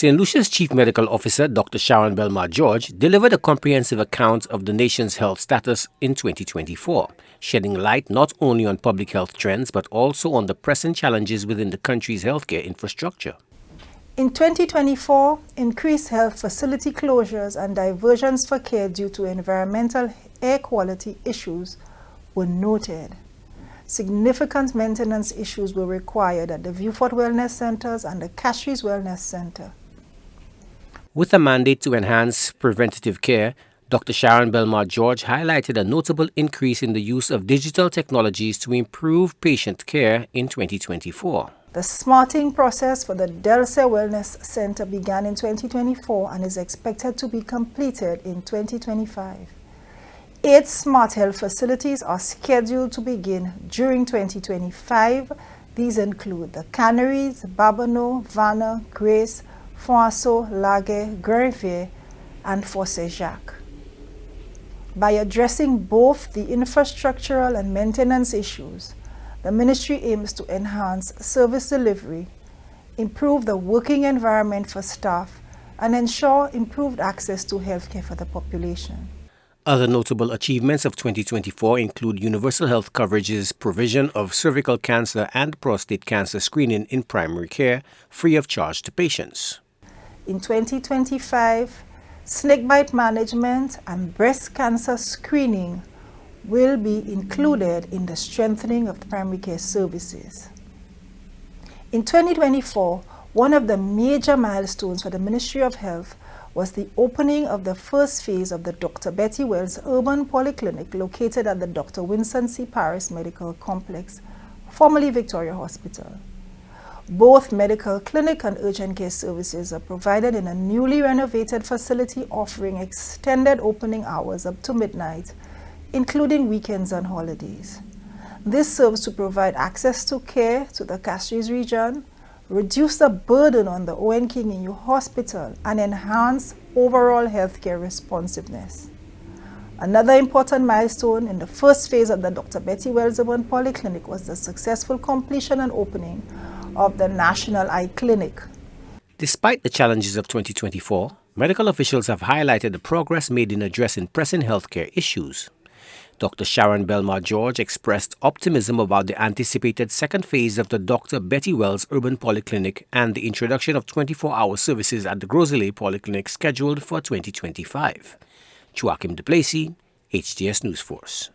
St. Lucia's Chief Medical Officer, Dr. SHARON BELMAR-GEORGE, delivered a comprehensive account of the nation's health status in 2024, shedding light not only on public health trends but also on the pressing challenges within the country's healthcare infrastructure. In 2024, increased health facility closures and diversions for care due to environmental air quality issues were noted. Significant maintenance issues were required at the Viewfort Wellness Centers and the Castries Wellness Center. With a mandate to enhance preventative care, Dr. SHARON BELMAR-GEORGE highlighted a notable increase in the use of digital technologies to improve patient care in 2024. The smarting process for the Delse Wellness Center began in 2024 and is expected to be completed in 2025. 8 smart health facilities are scheduled to begin during 2025. These include the Canaries, Babonneau, Vannes, Grace, François, Laguerre, Grerivier, and Fossé-Jacques. By addressing both the infrastructural and maintenance issues, the ministry aims to enhance service delivery, improve the working environment for staff, and ensure improved access to healthcare for the population. Other notable achievements of 2024 include universal health coverage's provision of cervical cancer and prostate cancer screening in primary care free of charge to patients. In 2025, snakebite management and breast cancer screening will be included in the strengthening of the primary care services. In 2024, one of the major milestones for the Ministry of Health was the opening of the first phase of the Dr. Betty Wells Urban Polyclinic located at the Dr. Winston C. Paris Medical Complex, formerly Victoria Hospital. Both medical clinic and urgent care services are provided in a newly renovated facility offering extended opening hours up to midnight, including weekends and holidays. This serves to provide access to care to the Castries region, reduce the burden on the Owen King Inyo Hospital, and enhance overall healthcare responsiveness. Another important milestone in the first phase of the Dr. Betty Wells Urban Polyclinic was the successful completion and opening of the National Eye Clinic. Despite the challenges of 2024, medical officials have highlighted the progress made in addressing pressing healthcare issues. Dr. SHARON BELMAR-GEORGE expressed optimism about the anticipated second phase of the Dr. Betty Wells Urban Polyclinic and the introduction of 24-hour services at the Grosley Polyclinic scheduled for 2025. Joachim Duplessis, HTS News Force.